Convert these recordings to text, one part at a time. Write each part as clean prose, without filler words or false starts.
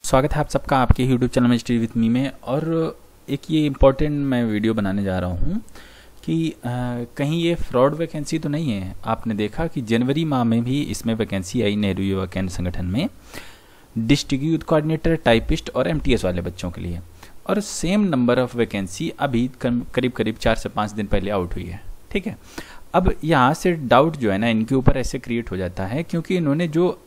स्वागत है आप सबका आपके यूट्यूब चैनल में स्टडी विथ मी में। और एक ये इम्पोर्टेंट मैं वीडियो बनाने जा रहा हूँ कि कहीं ये फ्रॉड वैकेंसी तो नहीं है। आपने देखा कि जनवरी माह में भी इसमें वैकेंसी आई नेहरू युवा केंद्र संगठन में डिस्ट्रिक्ट यूथ कोऑर्डिनेटर, टाइपिस्ट और एमटीएस वाले बच्चों के लिए, और सेम नंबर ऑफ वैकेंसी अभी करीब 4 से 5 दिन पहले आउट हुई है। ठीक है, अब यहाँ से डाउट जो है ना इनके ऊपर ऐसे क्रिएट हो जाता है क्योंकि इन्होंने जो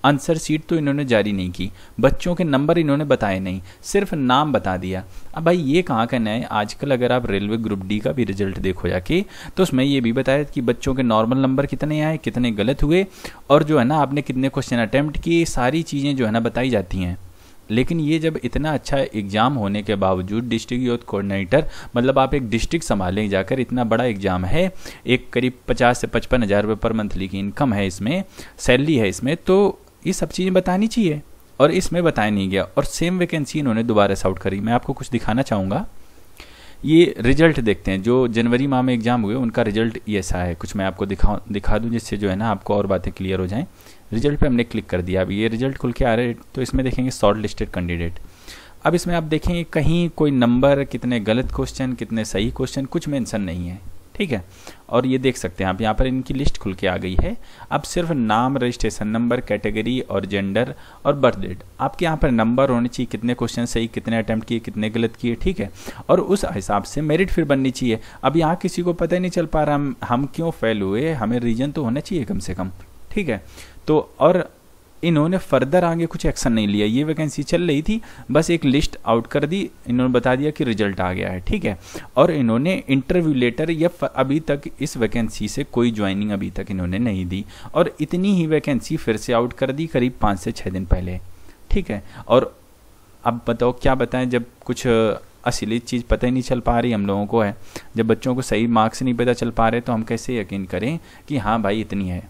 आंसर शीट तो इन्होंने जारी नहीं की, बच्चों के नंबर इन्होंने बताए नहीं, सिर्फ नाम बता दिया। अब भाई ये कहाँ का न्याय। आजकल अगर आप रेलवे ग्रुप डी का भी रिजल्ट देखो जाके तो उसमें ये भी बताया कि बच्चों के नॉर्मल नंबर कितने आए, कितने गलत हुए, और जो है ना आपने कितने क्वेश्चन अटेम्प्ट किए, सारी चीज़ें जो है ना बताई जाती हैं। लेकिन ये जब इतना अच्छा एग्जाम होने के बावजूद डिस्ट्रिक्ट यूथ कोऑर्डिनेटर, मतलब आप एक डिस्ट्रिक्ट संभालें जाकर, इतना बड़ा एग्जाम है, एक करीब 50 से 55 हज़ार रुपये पर मंथली की इनकम है, इसमें सैलरी है इसमें, तो ये सब चीज़ें बतानी चाहिए और इसमें बताया नहीं गया। और सेम वैकेंसी इन्होंने दोबारा आउट करी। मैं आपको कुछ दिखाना चाहूँगा। ये रिजल्ट देखते हैं जो जनवरी माह में एग्जाम हुए, उनका रिजल्ट ये ऐसा है। कुछ मैं आपको दिखा दूँ जिससे जो है ना आपको और बातें क्लियर हो जाएं। रिजल्ट पे हमने क्लिक कर दिया। अभी ये रिजल्ट खुल के आ रहे हैं, तो इसमें देखेंगे शॉर्ट लिस्टेड कैंडिडेट। अब इसमें आप देखेंगे कहीं कोई नंबर, कितने गलत क्वेश्चन, कितने सही क्वेश्चन, कुछ मेंशन नहीं है। ठीक है, और ये देख सकते हैं आप, यहाँ पर इनकी लिस्ट खुल के आ गई है। अब सिर्फ नाम, रजिस्ट्रेशन नंबर, कैटेगरी और जेंडर और बर्थ डेट, आपके यहाँ पर नंबर होने चाहिए, कितने क्वेश्चन सही, कितने अटेम्प्ट किए, कितने गलत किए। ठीक है, और उस हिसाब से मेरिट फिर बननी चाहिए। अब यहाँ किसी को पता ही नहीं चल पा रहा हम क्यों फेल हुए, हमें रीजन तो होना चाहिए कम से कम। ठीक है, तो और इन्होंने फर्दर आगे कुछ एक्शन नहीं लिया। ये वैकेंसी चल रही थी, बस एक लिस्ट आउट कर दी, इन्होंने बता दिया कि रिजल्ट आ गया है। ठीक है, और इन्होंने इंटरव्यू लेटर या अभी तक इस वैकेंसी से कोई ज्वाइनिंग अभी तक इन्होंने नहीं दी, और इतनी ही वैकेंसी फिर से आउट कर दी करीब 5 से 6 दिन पहले। ठीक है, और अब बताओ क्या बताएं, जब कुछ असली चीज़ पता ही नहीं चल पा रही हम लोगों को है, जब बच्चों को सही मार्क्स नहीं पता चल पा रहे, तो हम कैसे यकीन करें कि हाँ भाई इतनी है।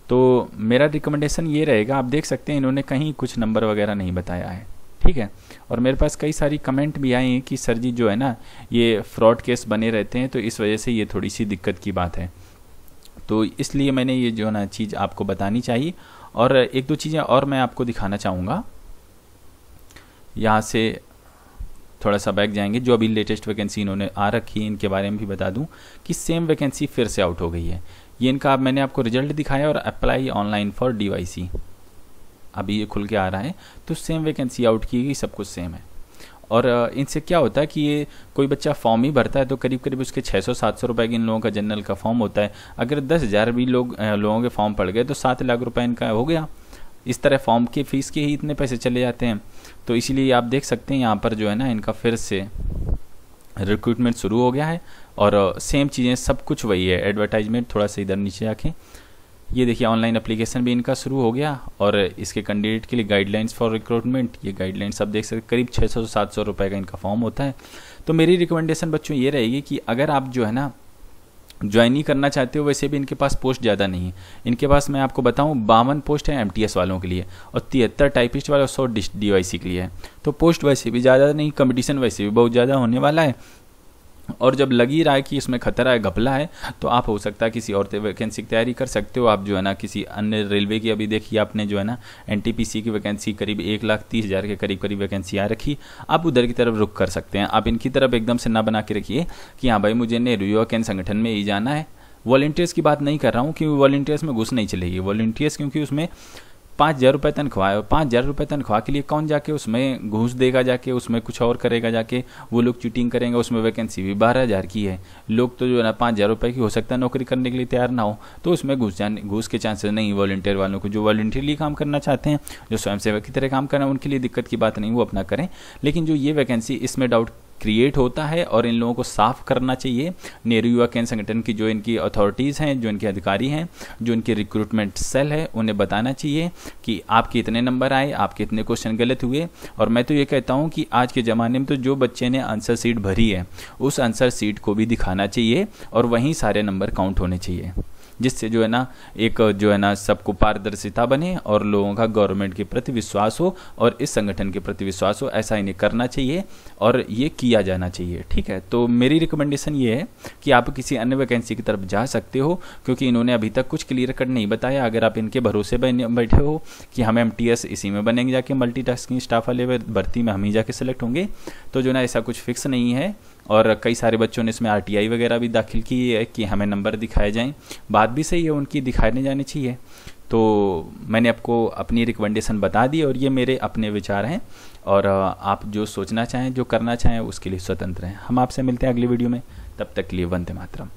तो मेरा रिकमेंडेशन ये रहेगा, आप देख सकते हैं इन्होंने कहीं कुछ नंबर वगैरह नहीं बताया है। ठीक है, और मेरे पास कई सारी कमेंट भी आए हैं कि सर जी जो है ना ये फ्रॉड केस बने रहते हैं, तो इस वजह से ये थोड़ी सी दिक्कत की बात है। तो इसलिए मैंने ये जो है ना चीज़ आपको बतानी चाहिए। और एक दो चीज़ें और मैं आपको दिखाना चाहूँगा। यहाँ से थोड़ा सा बैक जाएंगे, जो अभी लेटेस्ट वैकेंसी इन्होंने आ रखी है इनके बारे में भी बता दूं कि सेम वैकेंसी फिर से आउट हो गई है। ये इनका मैंने आपको रिजल्ट दिखाया और अप्लाई ऑनलाइन फॉर डीवाईसी अभी ये खुल के आ रहा है, तो सेम वैकेंसी आउट की गई, सब कुछ सेम है। और इनसे क्या होता है कि ये कोई बच्चा फॉर्म ही भरता है तो करीब उसके 600-700 रुपये की इन लोगों का जनरल का फॉर्म होता है। अगर 10,000 भी लोगों के फॉर्म पड़ गए तो 7 लाख रुपये इनका हो गया। इस तरह फॉर्म की फ़ीस के ही इतने पैसे चले जाते हैं। तो इसीलिए आप देख सकते हैं यहाँ पर जो है ना इनका फिर से रिक्रूटमेंट शुरू हो गया है, और सेम चीज़ें सब कुछ वही है। एडवर्टाइजमेंट थोड़ा सा इधर नीचे आके ये देखिए, ऑनलाइन एप्लीकेशन भी इनका शुरू हो गया, और इसके कैंडिडेट के लिए गाइडलाइंस फॉर रिक्रूटमेंट, ये गाइडलाइंस आप देख सकते, करीब 600-700 रुपये का इनका फॉर्म होता है। तो मेरी रिकमेंडेशन बच्चों ये रहेगी कि अगर आप जो है ना ज्वाइन ही करना चाहते हो, वैसे भी इनके पास पोस्ट ज़्यादा नहीं है। इनके पास मैं आपको बताऊं 52 पोस्ट है एमटीएस वालों के लिए, और 73 टाइपिस्ट वाले और 100 डीवाईसी के लिए है। तो पोस्ट वैसे भी ज़्यादा नहीं, कंपटीशन वैसे भी बहुत ज़्यादा होने वाला है। और जब लग ही रहा है कि इसमें खतरा है, घपला है, तो आप हो सकता है किसी और वैकेंसी की तैयारी कर सकते हो। आप जो है ना किसी अन्य रेलवे की, अभी देखिए आपने जो है ना एनटीपीसी की वैकेंसी करीब 1,30,000 के करीब वैकेंसी आ रखी, आप उधर की तरफ रुख कर सकते हैं। आप इनकी तरफ एकदम से ना बना के रखिए कि हाँ भाई मुझे नेहरू युवा केंद्र संगठन में ही जाना है। वॉलंटियर्स की बात नहीं कर रहा हूँ, क्योंकि वॉलंटियर्स में घुस नहीं चलेगी। वॉलंटियर्स क्योंकि उसमें 5,000 रुपये तनख्वाह है, 5,000 रुपये तनख्वाह के लिए कौन जाके उसमें घूस देगा, जाके उसमें कुछ और करेगा, जाके वो लोग चीटिंग करेंगे। उसमें वैकेंसी भी 12,000 की है। लोग तो जो है ना 5,000 रुपये की हो सकता है नौकरी करने के लिए तैयार ना हो, तो उसमें घूस के चांसेस नहीं। वॉलंटियर वालों को, जो वॉलंटियरली काम करना चाहते हैं, जो स्वयंसेवक की तरह काम करना है, उनके लिए दिक्कत की बात नहीं, वो अपना करें। लेकिन जो ये वैकेंसी, इसमें डाउट क्रिएट होता है, और इन लोगों को साफ करना चाहिए। नेहरू युवा केंद्र संगठन की जो इनकी अथॉरिटीज़ हैं, जो इनके अधिकारी हैं, जो इनके रिक्रूटमेंट सेल है, उन्हें बताना चाहिए कि आपके इतने नंबर आए, आपके इतने क्वेश्चन गलत हुए। और मैं तो ये कहता हूँ कि आज के ज़माने में तो जो बच्चे ने आंसर शीट भरी है, उस आंसर शीट को भी दिखाना चाहिए, और वहीं सारे नंबर काउंट होने चाहिए। जिससे जो है ना एक जो है ना सबको पारदर्शिता बने और लोगों का गवर्नमेंट के प्रति विश्वास हो और इस संगठन के प्रति विश्वास हो। ऐसा इन्हें करना चाहिए और ये किया जाना चाहिए। ठीक है, तो मेरी रिकमेंडेशन ये है कि आप किसी अन्य वैकेंसी की तरफ जा सकते हो, क्योंकि इन्होंने अभी तक कुछ क्लियर कट नहीं बताया। अगर आप इनके भरोसे बैठे हो कि हम MTS इसी में बनेंगे, जाके मल्टीटास्किंग स्टाफ वाले भर्ती में हम ही जाके सेलेक्ट होंगे, तो जो ना ऐसा कुछ फिक्स नहीं है। और कई सारे बच्चों ने इसमें RTI वगैरह भी दाखिल की है कि हमें नंबर दिखाए जाएं। बात भी सही है, उनकी दिखाने जानी चाहिए। तो मैंने आपको अपनी रिकमेंडेशन बता दी और ये मेरे अपने विचार हैं, और आप जो सोचना चाहें, जो करना चाहें, उसके लिए स्वतंत्र हैं। हम आपसे मिलते हैं अगली वीडियो में, तब तक के लिए वंदे मातरम।